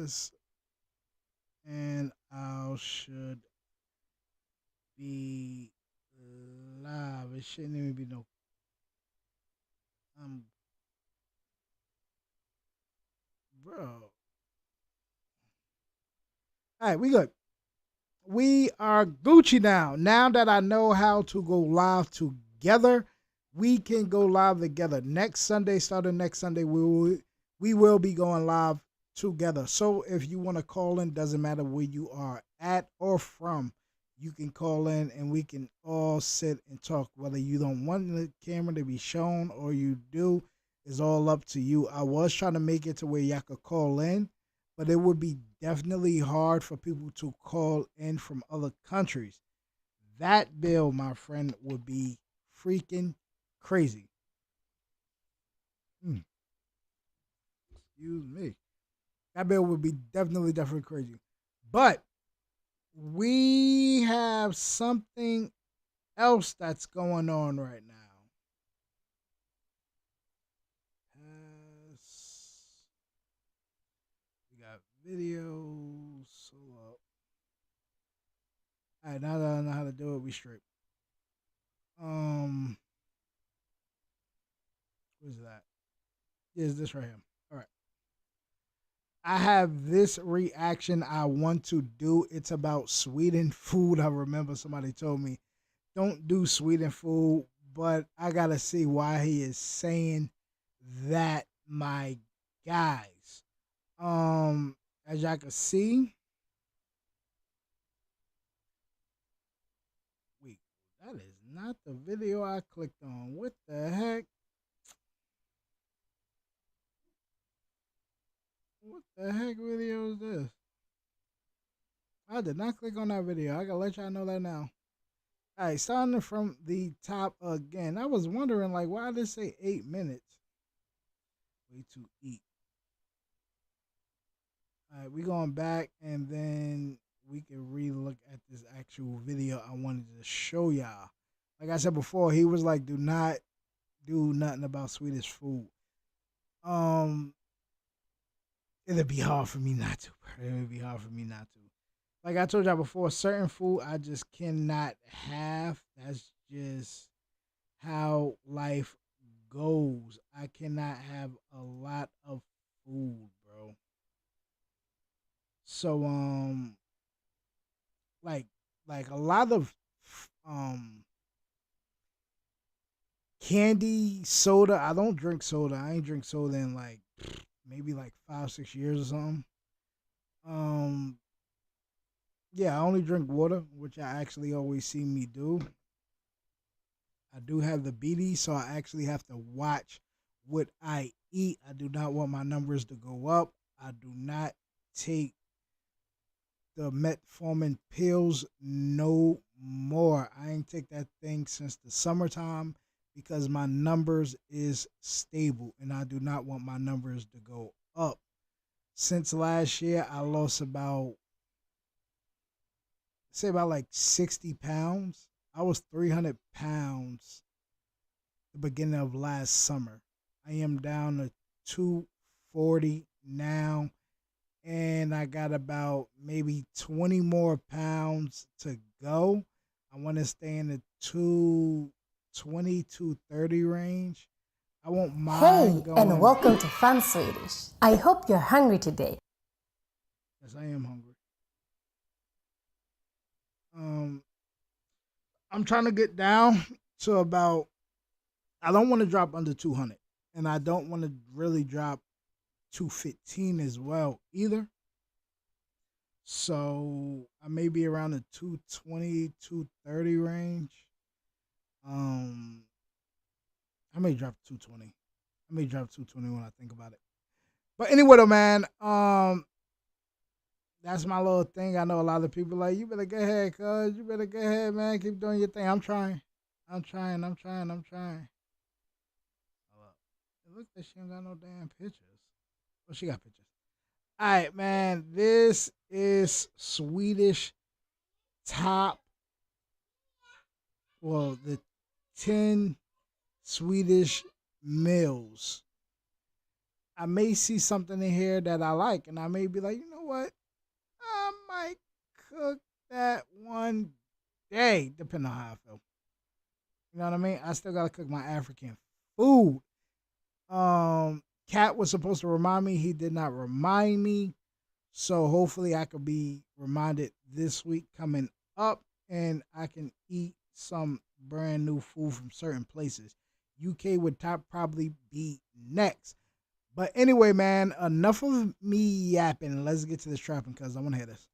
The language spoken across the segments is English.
this, and I should be live. It shouldn't even be no. Um, bro. All right, we good. We are Gucci now. Now that I know how to go live together, we can go live together. Next Sunday, starting next Sunday, we will be going live together. So if you want to call in, doesn't matter where you are at or from, you can call in and we can all sit and talk. Whether you don't want the camera to be shown or you do, is all up to you. I was trying to make it to where y'all could call in, but it would be definitely hard for people to call in from other countries. That bill, my friend, would be freaking crazy. Mm, excuse me. That bill would be definitely crazy. But we have something else that's going on right now. We got videos. So, all right, now that I know how to do it, we straight. Um, what is that? Yeah, it's this right here. All right. I have this reaction I want to do. It's about Sweden food. I remember somebody told me don't do Sweden food, but I gotta see why he is saying that, my guys. As y'all can see, wait, that is not the video I clicked on. What the heck? What the heck video is this? I did not click on that video. I gotta let y'all know that now. All right, starting from the top again. I was wondering, like, why did it say 8 minutes? Way to eat. All right, we going back, and then we can re-look at this actual video I wanted to show y'all. Like I said before, he was like, "Do not do nothing about Swedish food." Um, it'd be hard for me not to. It would be hard for me not to. Like I told y'all before, certain food I just cannot have. That's just how life goes. I cannot have a lot of food, bro. So like a lot of um candy, soda. I don't drink soda. I ain't drink soda in like maybe like 5, 6 years or something. Um yeah, I only drink water, which I actually always see me do. I do have the BD, so I actually have to watch what I eat. I do not want my numbers to go up. I do not take the metformin pills no more. I ain't take that thing since the summertime because my numbers is stable and I do not want my numbers to go up. Since last year, I lost about, say, about like 60 pounds. I was 300 pounds the beginning of last summer. I am down to 240 now, and I got about maybe 20 more pounds to go. I want to stay in the 220 to 30 range. I won't mind Hey, and going. welcome to Fun Swedish. I hope you're hungry today. Yes, I am hungry. Um, I'm trying to get down to about. I don't want to drop under 200, and I don't want to really drop 215 as well either. So I may be around the 220, 230 range. Um, I may drop 220. I may drop 220 when I think about it. But anyway, though, man, that's my little thing. I know a lot of people like, you better go ahead, cuz. You better go ahead, man. Keep doing your thing. I'm trying. I'm trying. I'm trying. I'm trying. It looks like she don't got no damn pictures. Oh, she got pictures. All right, man. This is Swedish top. Well, the 10 Swedish meals. I may see something in here that I like, and I may be like, you know what? I might cook that one day, depending on how I feel. You know what I mean? I still gotta cook my African food. Cat was supposed to remind me. He did not remind me. So hopefully I could be reminded this week coming up, and I can eat some brand new food from certain places. UK would probably be next. But anyway, man, enough of me yapping. Let's get to this trapping because I want to hear this.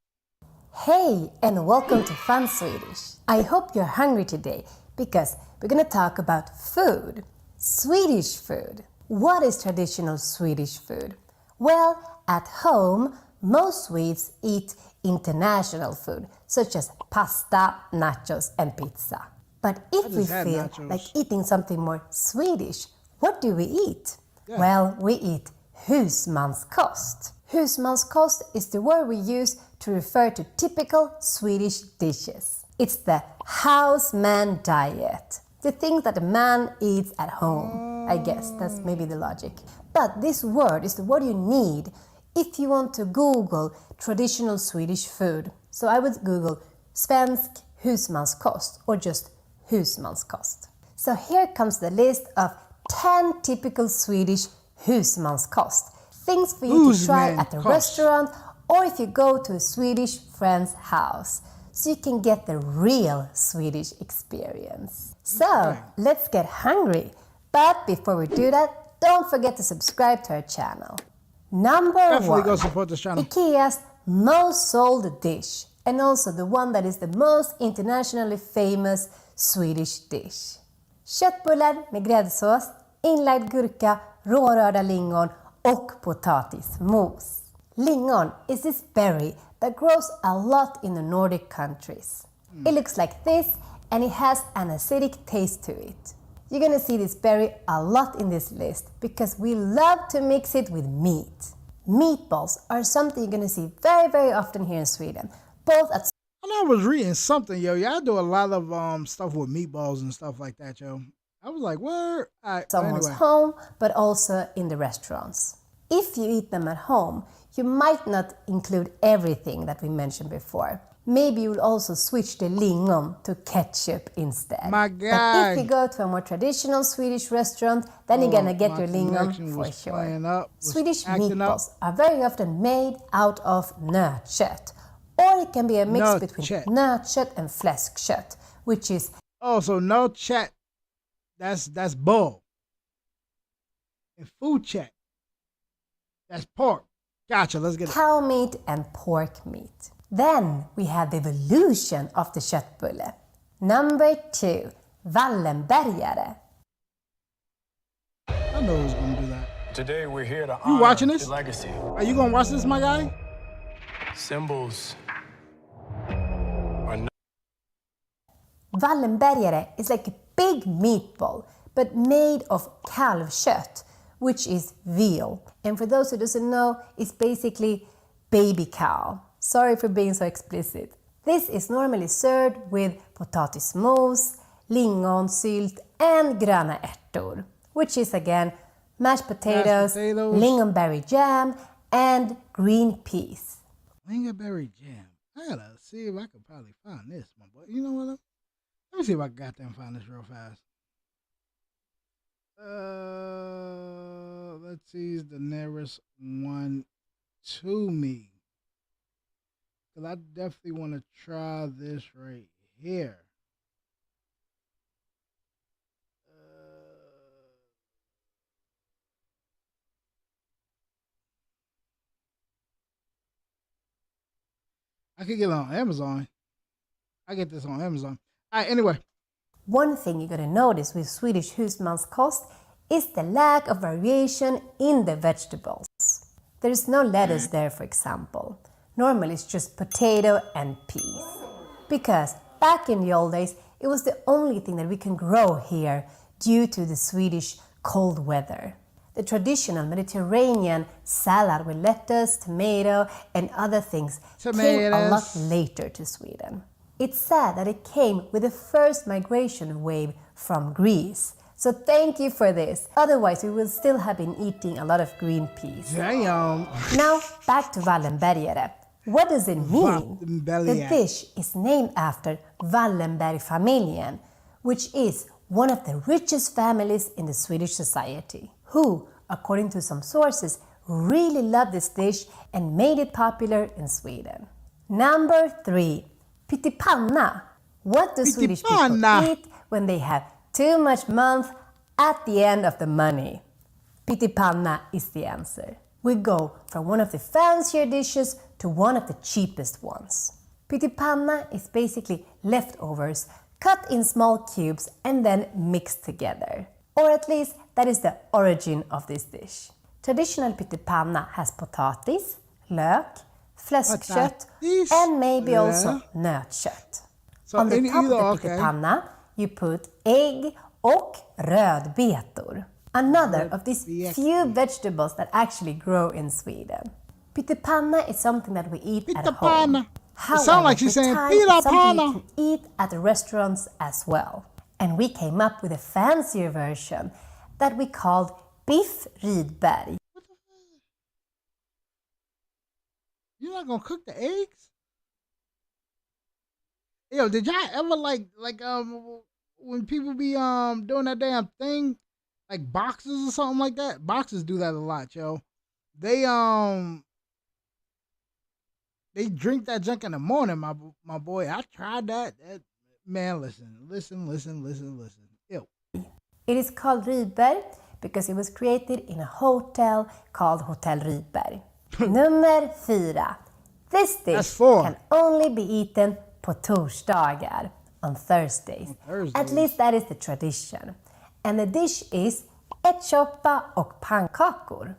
Hey, and welcome to Fun Swedish. I hope you're hungry today because we're gonna talk about food. Swedish food. What is traditional Swedish food? Well, at home, most Swedes eat international food, such as pasta, nachos, and pizza. But if we feel like eating something more Swedish, what do we eat? Yeah. Well, we eat husmanskost. Husmanskost is the word we use to refer to typical Swedish dishes. It's the houseman diet, the things that a man eats at home. I guess that's maybe the logic. But this word is the word you need if you want to Google traditional Swedish food. So I would Google svensk husmanskost or just husmanskost. So here comes the list of 10 typical Swedish husmanskost. Things for you to try at a restaurant or if you go to a Swedish friend's house, so you can get the real Swedish experience. So let's get hungry. But before we do that, don't forget to subscribe to our channel. Number 1, go support this channel. IKEA's most sold dish, and also the one that is the most internationally famous Swedish dish. Köttbullar med gräddsås, inlagd gurka, rårörda lingon och potatismos. Lingon is this berry that grows a lot in the Nordic countries. It looks like this and it has an acidic taste to it. You're gonna see this berry a lot in this list because we love to mix it with meat. Meatballs are something you're gonna see very, very often here in Sweden. Both at I was reading something, yo. Y'all do a lot of stuff with meatballs and stuff like that, yo. I was like, what? someone's home, but also in the restaurants. If you eat them at home, you might not include everything that we mentioned before. Maybe you'll also switch the lingon to ketchup instead. My God. But if you go to a more traditional Swedish restaurant, then you're gonna get your lingon for sure. Swedish meatballs are very often made out of nötkött. Or it can be a mix between nötkött and fläskkött, which is... Oh, so nötkött, that's bull. And fotkött, that's pork. Gotcha, let's get it. Cow meat and pork meat. Then we have the evolution of the köttbulle. Number 2, Wallenbergare. I know who's gonna do that. Today we're here to honor the legacy. Are you gonna watch this, my guy? Symbols are Wallenbergare is like a big meatball, but made of kalvkött, which is veal. And for those who doesn't know, it's basically baby cow. Sorry for being so explicit. This is normally served with potatismos, lingonsylt and gröna ärtor, which is again mashed potatoes, lingonberry jam and green peas. Lingonberry jam. I gotta see if I could probably find this, my boy. You know what? Let me see if I got them find this real fast. Let's see, is the nearest one to me. Cause I definitely want to try this right here. I could get it on Amazon. I get this on Amazon. All right, anyway. One thing you're gonna notice with Swedish husmanskost is the lack of variation in the vegetables. There is no lettuce there, for example. Normally it's just potato and peas. Because back in the old days, it was the only thing that we can grow here due to the Swedish cold weather. The traditional Mediterranean salad with lettuce, tomato, and other things came a lot later to Sweden. It's sad that it came with the first migration wave from Greece. So thank you for this. Otherwise, we will still have been eating a lot of green peas. Damn. Now, back to Wallenbergare. What does it mean? The dish is named after Wallenberg-familjen, which is one of the richest families in the Swedish society, who, according to some sources, really loved this dish and made it popular in Sweden. Number 3, pyttipanna. What do Swedish people eat when they have too much month at the end of the money? Pyttipanna is the answer. We go from one of the fancier dishes to one of the cheapest ones. Pyttipanna is basically leftovers cut in small cubes and then mixed together. Or at least that is the origin of this dish. Traditional pyttipanna has potatis, lök, fläskkött and maybe also nötkött. So on the top of the pyttipanna you put ägg och rödbetor. Another of these few vegetables that actually grow in Sweden. Pyttipanna is something that we eat at home. However, it sounds like she's saying something you can eat at the restaurants as well. And we came up with a fancier version that we called Biff Rydberg. You're not gonna cook the eggs? Yo, did y'all ever like when people be doing that damn thing, like boxes or something like that? Boxes do that a lot, yo. They drink that junk in the morning, my boy. I tried that. Man, listen. Ew. It is called Rydberg because it was created in a hotel called Hotel Rydberg. Nummer 4. This dish can only be eaten på torsdagar, on Thursdays. At least that is the tradition. And the dish is ärtsoppa och pannkakor.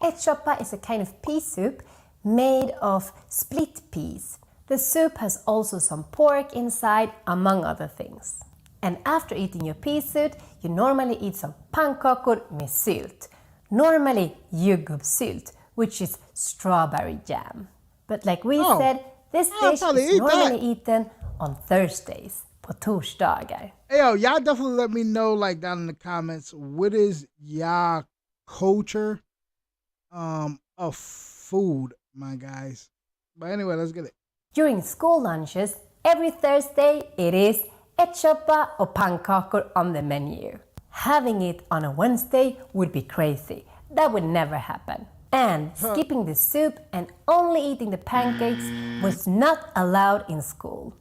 Ärtsoppa is a kind of pea soup made of split peas. The soup has also some pork inside, among other things. And after eating your pea soup, you normally eat some pannkakor med sylt. Normally jordgubbssylt, which is strawberry jam. But like we said, this dish is normally eaten on Thursdays, på torsdagar. Hey, yo, y'all definitely let me know, like, down in the comments, what is y'all culture of food, my guys. But anyway, let's get it. During school lunches, every Thursday, it is ärtsoppa och pannkakor on the menu. Having it on a Wednesday would be crazy. That would never happen. And skipping the soup and only eating the pancakes was not allowed in school.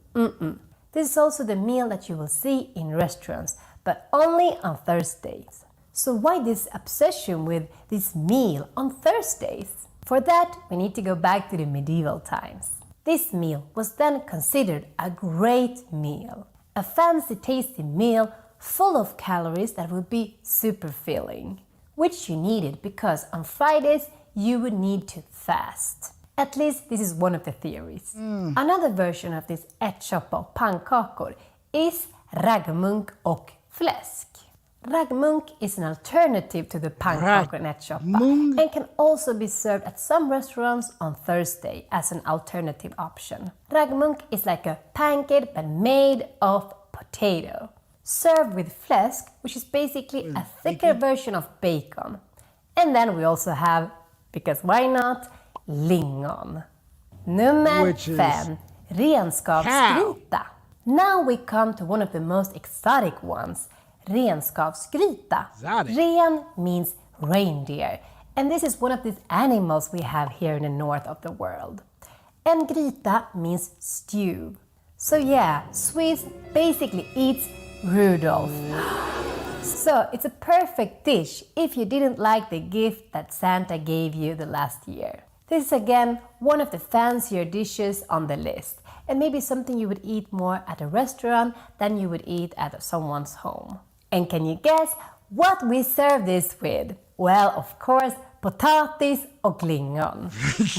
This is also the meal that you will see in restaurants, but only on Thursdays. So why this obsession with this meal on Thursdays? For that, we need to go back to the medieval times. This meal was then considered a great meal. A fancy tasty meal full of calories that would be super filling, which you needed because on Fridays you would need to fast. At least this is one of the theories. Another version of this ärtsoppa och pannkakor is raggmunk och fläsk. Raggmunk is an alternative to the pannkakor and ärtsoppa and can also be served at some restaurants on Thursday as an alternative option. Raggmunk is like a pancake but made of potato, served with fläsk, which is basically a thicker version of bacon. And then we also have, because why not, lingon. Nummer 5, renskapsgryta. Now we come to one of the most exotic ones, renskapsgryta. Ren means reindeer, and this is one of these animals we have here in the north of the world. And gryta means stew. So yeah, Swedes basically eats Rudolph. So it's a perfect dish if you didn't like the gift that Santa gave you the last year. This is again one of the fancier dishes on the list, and maybe something you would eat more at a restaurant than you would eat at someone's home. And can you guess what we serve this with? Well, of course, potatis och lingon.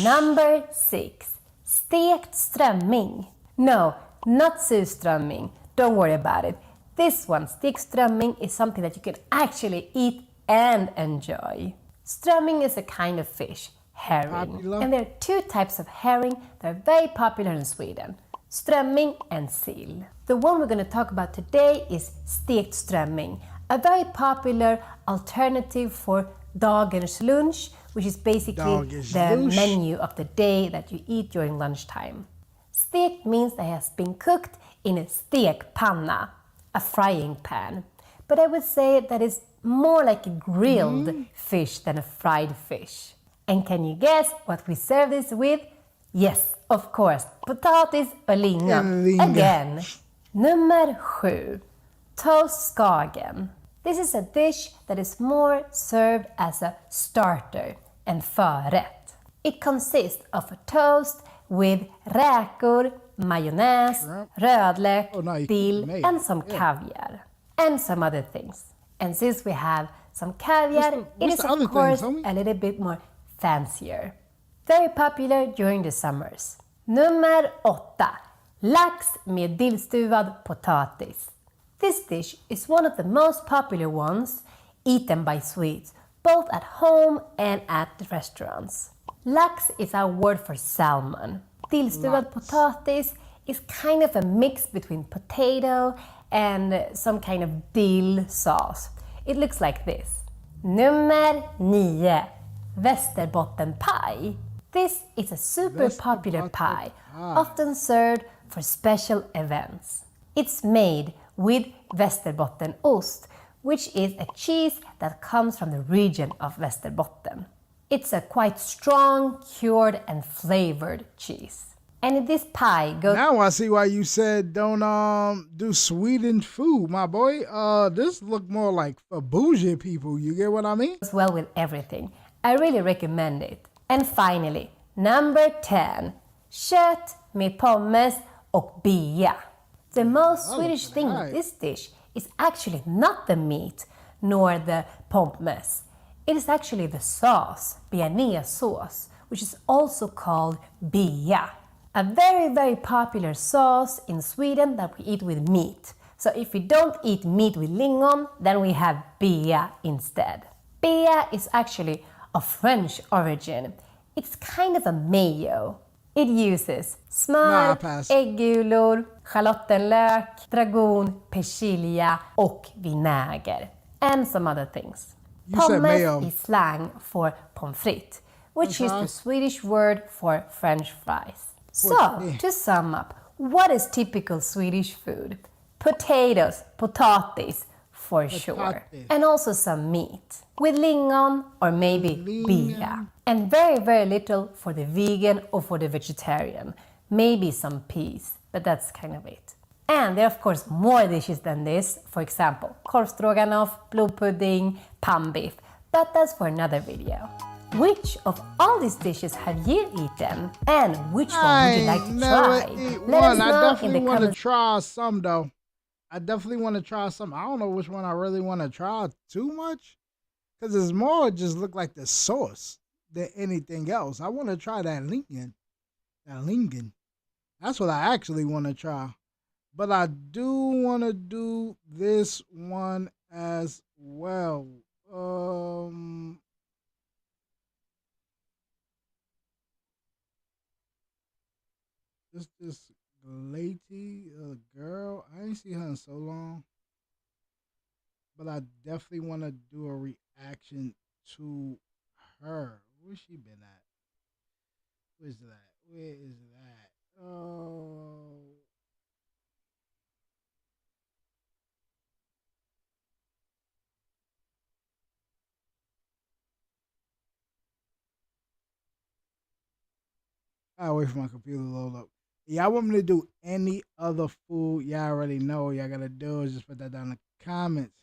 Number 6, stekt strömming. No, not surströmming. Don't worry about it. This one, stekt strömming, is something that you can actually eat and enjoy. Strömming is a kind of fish, herring. And there are 2 types of herring that are very popular in Sweden, strömming and sill. The one we're going to talk about today is stekt strömming, a very popular alternative for dagens lunch, which is basically the menu of the day that you eat during lunchtime. Stekt means that it has been cooked in a stekpanna, a frying pan. But I would say that it's more like a grilled fish than a fried fish. And can you guess what we serve this with? Yes, of course, potatis och lingon. Again. Nummer 7. Toast skagen. This is a dish that is more served as a starter and förrätt. It consists of a toast with räkor, majonnäs, rödlök, dill, and some caviar. And some other things. And since we have some caviar, it is of course a little bit more fancier. Very popular during the summers. Nummer 8. Lax med dillstuvad potatis. This dish is one of the most popular ones eaten by Swedes, both at home and at the restaurants. Lax is our word for salmon. Dillstuvad potatis is kind of a mix between potato and some kind of dill sauce. It looks like this. Nummer 9. Västerbottenpaj. This is a super popular pie, often served for special events. It's made with Västerbottenost, which is a cheese that comes from the region of Västerbotten. It's a quite strong, cured and flavored cheese. And in this pie goes... Now I see why you said don't do Sweden food, my boy. This look more like for bougie people, you get what I mean? Goes well with everything. I really recommend it. And finally, number 10. Kött med pommes och bea. The most Swedish thing with this dish is actually not the meat nor the pommes. It is actually the sauce, bearnaise sauce, which is also called bea. A very, very popular sauce in Sweden that we eat with meat. So if we don't eat meat with lingon, then we have bea instead. Bea is actually of French origin. It's kind of a mayo. It uses smör, äggulor, schalottenlök, dragon, persilja och vinäger. And some other things. Pommes is slang for pommes frites, which is the Swedish word for French fries. So, to sum up, what is typical Swedish food? Potatoes, potatis, for sure. And also some meat, with lingon or maybe bea. And very, very little for the vegan or for the vegetarian. Maybe some peas, but that's kind of it. And there are of course more dishes than this, for example, korvstroganoff, blodpudding, pannbiff, but that's for another video. Which of all these dishes have you eaten? And which one would you like to try? Let us know. I definitely want to try some though. I definitely want to try some. I don't know which one I really want to try too much. Because it's more just look like the sauce than anything else. I want to try that lingon. That's what I actually want to try. But I do want to do this one as well. This lady, girl, I ain't seen her in so long. But I definitely want to do a reaction to her. Where's she been at? Where's that? Where is that? Oh. I'll wait for my computer to load up. Y'all want me to do any other food? Y'all already know. Y'all gotta do is just put that down in the comments.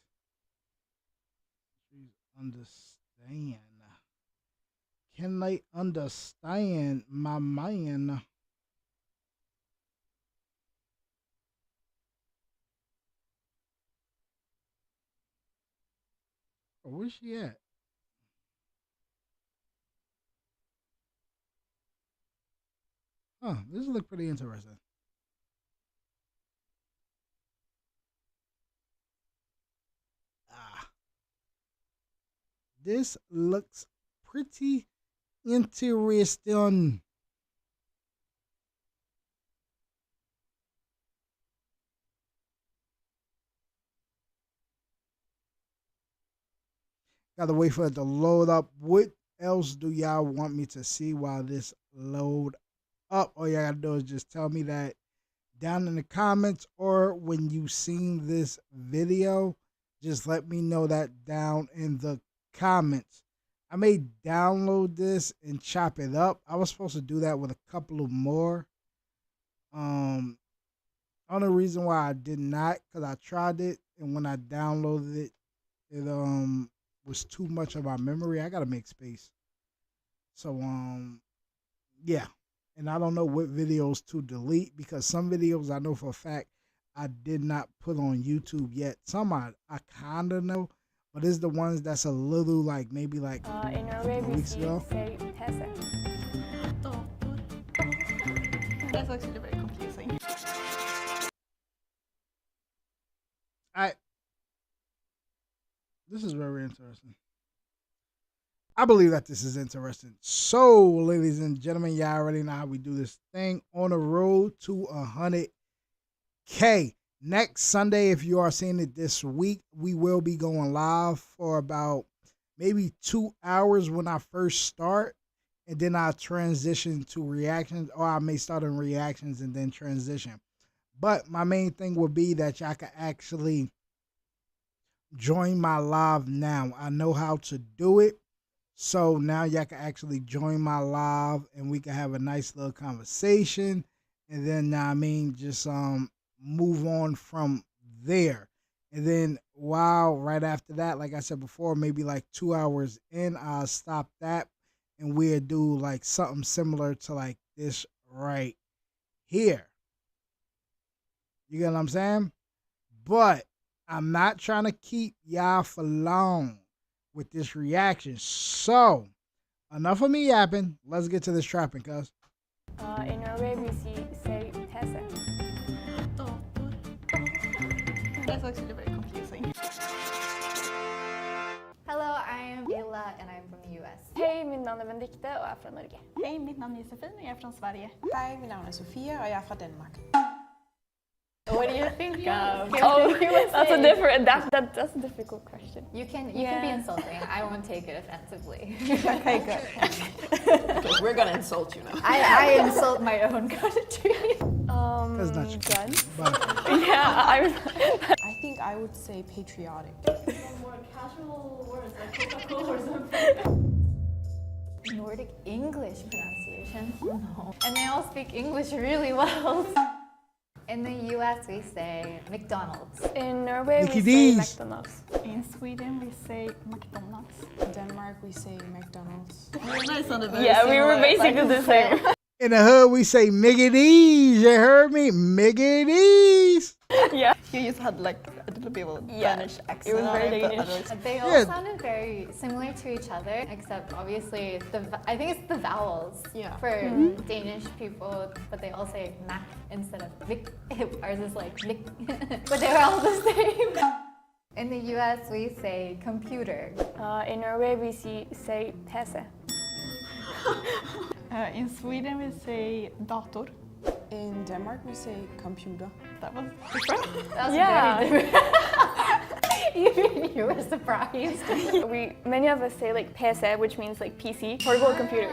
Please understand. Can they understand my man? Oh, where's she at? Huh, this look pretty interesting. This looks pretty interesting. Gotta wait for it to load up. What else do y'all want me to see while this load up? All y'all gotta do is just tell me that down in the comments, or when you seen this video, just let me know that down in the comments. I may download this and chop it up. I was supposed to do that with a couple of more. Only reason why I did not, because I tried it, and when I downloaded it, it was too much of my memory. I gotta make space. So yeah. And I don't know what videos to delete, because some videos I know for a fact I did not put on YouTube yet. Some I kind of know, but it's the ones that's a little like maybe like in Norway we weeks ago. say PC. That's actually very confusing. This is very interesting. I believe that this is interesting. So, ladies and gentlemen, y'all already know how we do this thing. On the road to 100K. Next Sunday, if you are seeing it this week, we will be going live for about maybe 2 hours when I first start. And then I'll transition to reactions, or I may start in reactions and then transition. But my main thing would be that y'all can actually join my live now. I know how to do it. So now y'all can actually join my live and we can have a nice little conversation. And then, just move on from there. And then right after that, like I said before, maybe like 2 hours in, I'll stop that. And we'll do like something similar to like this right here. You get what I'm saying? But I'm not trying to keep y'all for long with this reaction. So, enough of me yapping. Let's get to this trapping, cuz. In Norway we say PC. That's actually very confusing. Hello, I'm Ella and I'm from the US. Hej, mitt namn är Benedikte och jag är från Norge. Hej, mitt namn är Josefin och jag är från Sverige. Hej, mitt namn är Sofia och jag är från Danmark. What do you think of? Oh, that's a difficult question. You can be insulting. I won't take it offensively. Okay, good. Okay, we're gonna insult you now. I insult my own country. That's not true. Gun? But Yeah, I think I would say patriotic. More casual words like Coca-Cola or something. Nordic English pronunciation. No. And they all speak English really well. In the US, we say McDonald's. In Norway Mickey we say D's. McDonald's. In Sweden we say McDonald's. In Denmark, we say McDonald's. Yeah, we were basically the same. in the hood, we say Mickey D's. You heard me? Mickey D's. Yeah. You just had like a little bit of a Yeah. Danish accent. It was very on but Danish. otherwise- They all Yeah. sounded very similar to each other, except obviously I think it's the vowels Yeah. for Danish people, but they all say Mac instead of Vic. Ours is like Vic, but they're all the same. In the US, we say computer. In Norway we say PC. In Sweden we say dator. In Denmark, we say computer. That was different. That was Yeah. very different. Even you were surprised. Many of us say like PC, which means like PC, portable computer.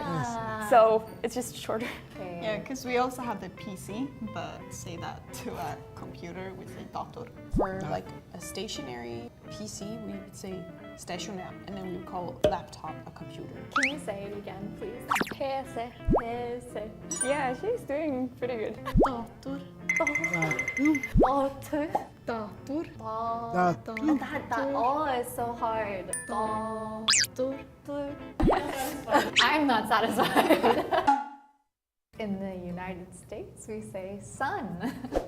So it's just shorter. Okay. Yeah, because we also have the PC, but say that to a computer, we say dator. For like a stationary PC, we would say stationär, and then we would call laptop a computer. Can you say it again, please? PC. PC. Yeah, she's doing pretty good. Dator. Dator. Dator. That all is so hard. Dator. I'm not satisfied. In the United States, we say sun.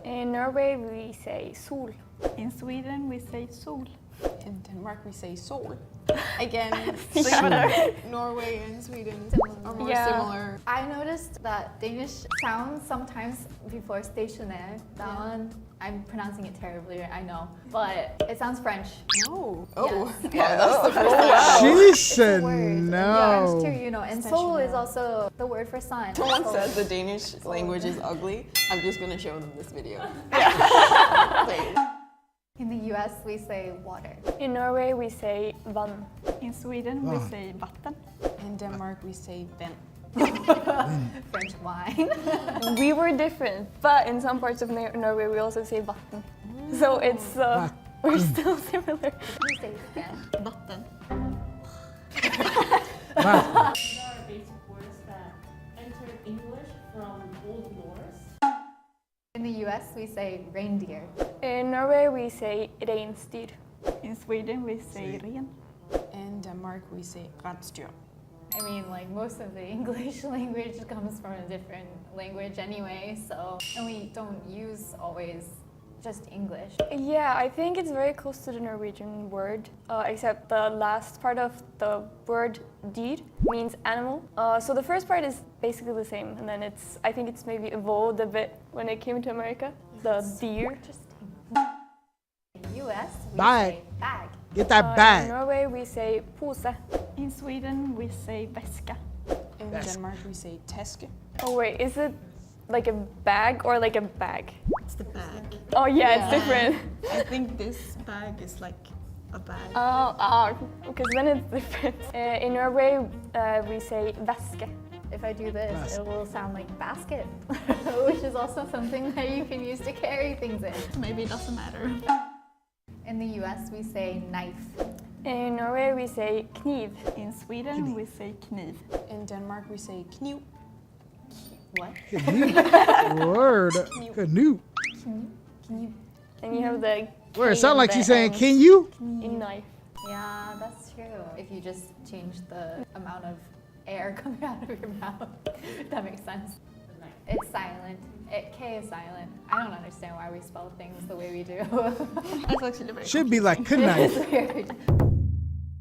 In Norway we say sol. In Sweden we say sol. In Denmark, we say sol. Again, Norway and Sweden are more Yeah. similar. I noticed that Danish sounds sometimes before stationnaire. That one, I'm pronouncing it terribly, I know, but it sounds French. No. Yes. Yeah, that's the first time. She said Word. no. French too, you know, and soul is Stationnaire. also the word for sun. Someone So- says the Danish language is ugly. I'm just gonna show them this video. In the US, we say water. In Norway, we say vann. In Sweden, we say vatten. In Denmark, we say ven. French wine. We were different, but in some parts of Norway, we also say vatten. So it's, we're still similar. We say fen. Vatten. These are basic words that entered English from Old Norse. In the US, we say reindeer. In Norway, we say reinsdyr. In Sweden, we say ren. In Denmark, we say rensdyr. I mean, like most of the English language comes from a different language anyway, so, and we don't use always just English. Yeah, I think it's very close to the Norwegian word, except the last part of the word dyr means animal. So the first part is basically the same, and then I think it's maybe evolved a bit when it came to America. The deer. Interesting. In the US, we Bag. say bag. Get that In bag. Norway, we say pose. In Sweden, we say väska. In Denmark, we say taske. Oh wait, is it like a bag or like a bag? It's the bag. Oh yeah, it's different. I think this bag is like a bag. Because then it's different. In Norway, we say väske. If I do this, it will sound like basket, which is also something that you can use to carry things in. Maybe it doesn't matter. In the US, we say knife. In Norway, we say kniv. In Sweden, we say kniv. In Denmark, we say kniv. What? Word. Canoe. And you have the Word. It K sounds in like the she's saying, end. can you? In knife. Yeah, that's true. If you just change the amount of air coming out of your mouth, that makes sense. It's silent. K is silent. I don't understand why we spell things the way we do. That's actually very Should be like It's knife. weird.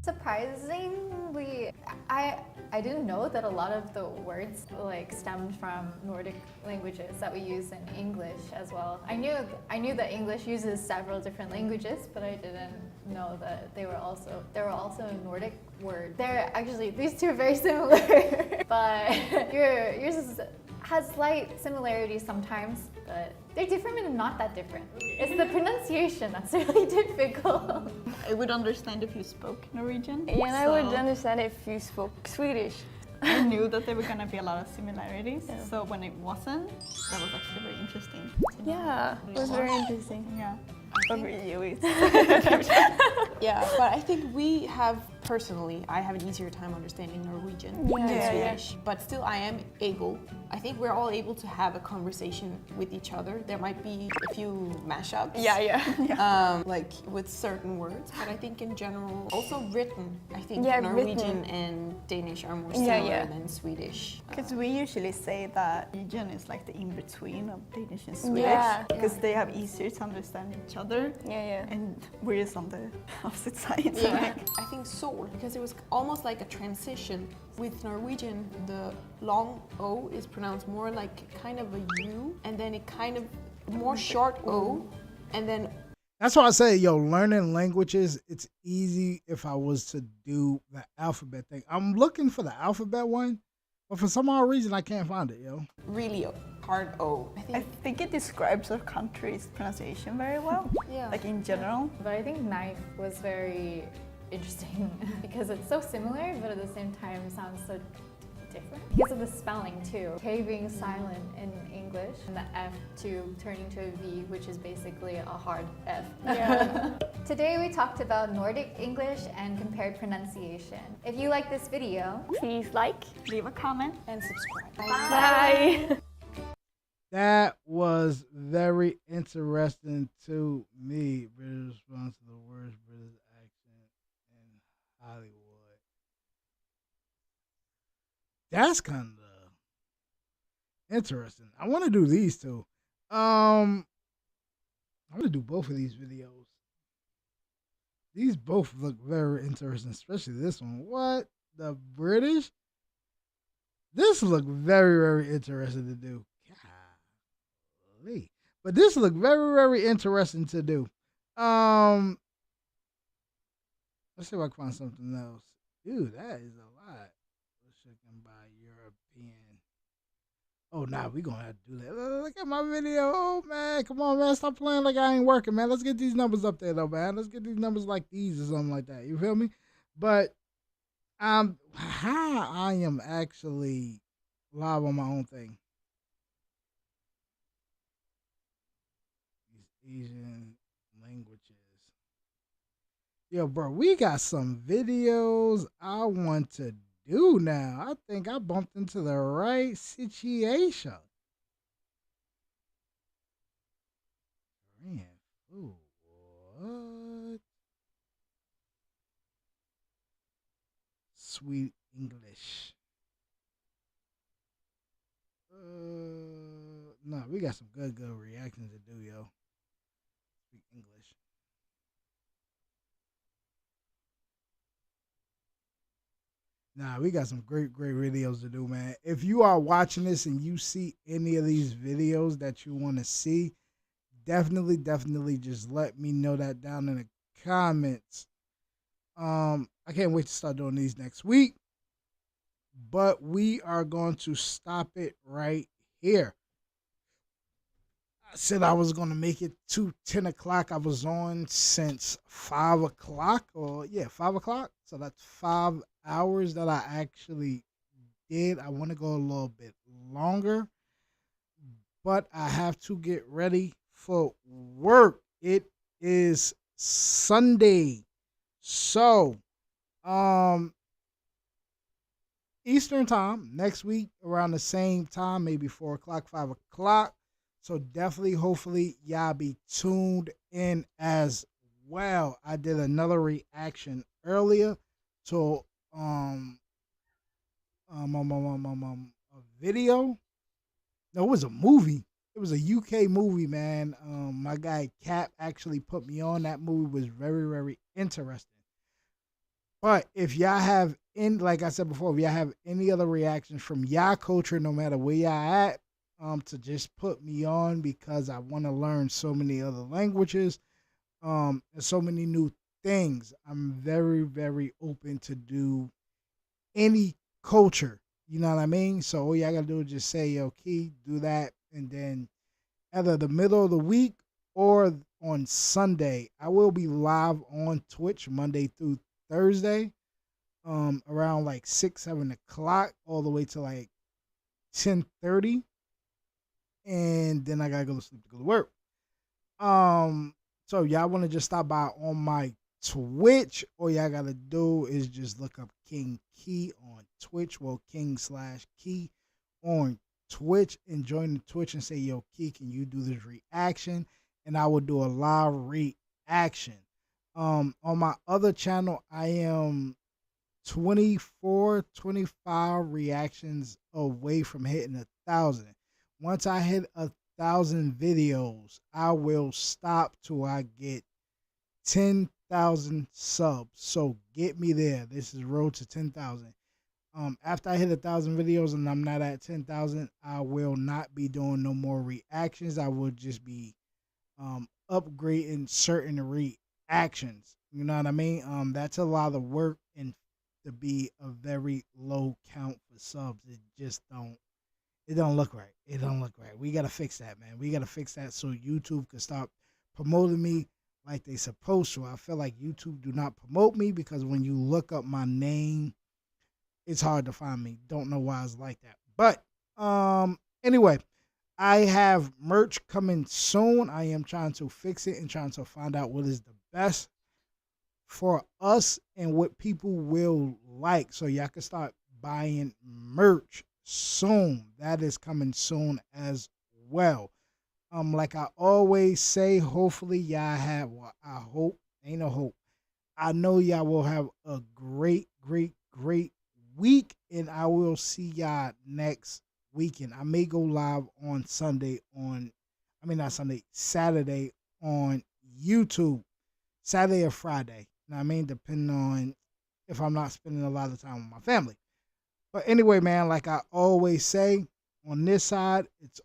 Surprisingly, I didn't know that a lot of the words like stemmed from Nordic languages that we use in English as well. I knew that English uses several different languages, but I didn't know that they were also Nordic words. They're actually, these two are very similar, but yours has slight similarities sometimes, but they're different and not that different. It's the pronunciation that's really difficult. I would understand if you spoke Norwegian. Yeah, and I would so understand if you spoke Swedish. I knew that there were gonna be a lot of similarities. So when it wasn't, that was actually very interesting. Yeah, it was very interesting. Yeah. But for you, it's Yeah, but I think I have an easier time understanding Norwegian than Yeah. Swedish. But still, I think we're all able to have a conversation with each other. There might be a few mashups. Yeah. Like with certain words, but I think in general, also written, I think Yeah, Norwegian written. and Danish are more Yeah, similar yeah. than Swedish. because we usually say that Norwegian is like the in-between of Danish and Swedish. Yeah. Because they have easier to understand each other. Yeah. And we're just on the opposite sides. Yeah, I think sol, because it was almost like a transition. With Norwegian, the long O is pronounced more like kind of a U, and then it kind of more short O, and then That's why I say, learning languages, it's easy if I was to do the alphabet thing. I'm looking for the alphabet one, but for some odd reason, I can't find it, really hard O. I think it describes our country's pronunciation very well. Yeah. Like in general. But I think knife was very interesting because it's so similar, but at the same time sounds so different. Because of the spelling too. K being silent in English and the F turning to a V, which is basically a hard F. Yeah. Today we talked about Nordic English and compared pronunciation. If you like this video, Please like. Leave a comment. And subscribe. Bye. That was very interesting to me. British response to the worst British accent in Hollywood. That's kind of interesting. I want to do these two. I want to do both of these videos. These both look very interesting, especially this one. What? The British? This look very, very interesting to do. Golly. But this look very, very interesting to do. Let's see if I can find something else. Dude, that is a lot. Chicken by European. Oh, nah, we gonna have to do that. Look at my video. Oh, man, come on, man. Stop playing like I ain't working, man. Let's get these numbers up there, though, man. Let's get these numbers like these or something like that. You feel me? But how I am actually live on my own thing. These Asian languages. Yo, bro, we got some videos I want to do now. I think I bumped into the right situation. Korean food. What? Sweet English. No, we got some good reactions to do, yo. Speak English. Nah, we got some great videos to do, man. If you are watching this and you see any of these videos that you want to see, definitely just let me know that down in the comments. I can't wait to start doing these next week. But we are going to stop it right here. I said I was going to make it to 10 o'clock. I was on since 5 o'clock. 5 o'clock. So that's 5 hours that I actually did. I want to go a little bit longer. But I have to get ready for work. It is Sunday. So, Eastern time next week around the same time, maybe 4 o'clock, 5 o'clock. So definitely, hopefully, y'all be tuned in as well. I did another reaction earlier to a video. No, it was a movie. It was a UK movie, man. My guy Cap actually put me on. That movie was very interesting. But if y'all have like I said before, if y'all have any other reactions from y'all culture, no matter where y'all at, to just put me on, because I want to learn so many other languages, and so many new things. I'm very open to do any culture. You know what I mean? So all y'all gotta do is just say, yo, Key, do that, and then either the middle of the week or on Sunday, I will be live on Twitch Monday through Thursday, around like 6-7 o'clock, all the way to like 10:30, and then I gotta go to sleep to go to work. So y'all want to just stop by on my Twitch? All y'all gotta do is just look up King Key on Twitch. Well, King/Key on Twitch, and join the Twitch and say, yo, Key, can you do this reaction? And I will do a live reaction. On my other channel, I am 24, 25 reactions away from hitting 1,000. Once I hit 1,000 videos, I will stop till I get 10,000 subs. So get me there. This is road to 10,000. After I hit 1,000 videos and I'm not at 10,000, I will not be doing no more reactions. I will just be upgrading certain reactions. You know what I mean? That's a lot of work, and to be a very low count for subs, it don't look right. It don't look right. We gotta fix that, man. We gotta fix that so YouTube can stop promoting me like they supposed to. I feel like YouTube do not promote me, because when you look up my name, it's hard to find me. Don't know why it's like that. But anyway, I have merch coming soon. I am trying to fix it and trying to find out what is the best for us and what people will like, so y'all can start buying merch soon. That is coming soon as well. Like I always say, hopefully y'all have, well, I hope, ain't no hope, I know y'all will have a great week, and I will see y'all next weekend. I may go live on Saturday on YouTube, Saturday or Friday. You know what I mean? Depending on if I'm not spending a lot of time with my family. But anyway, man, like I always say, on this side, it's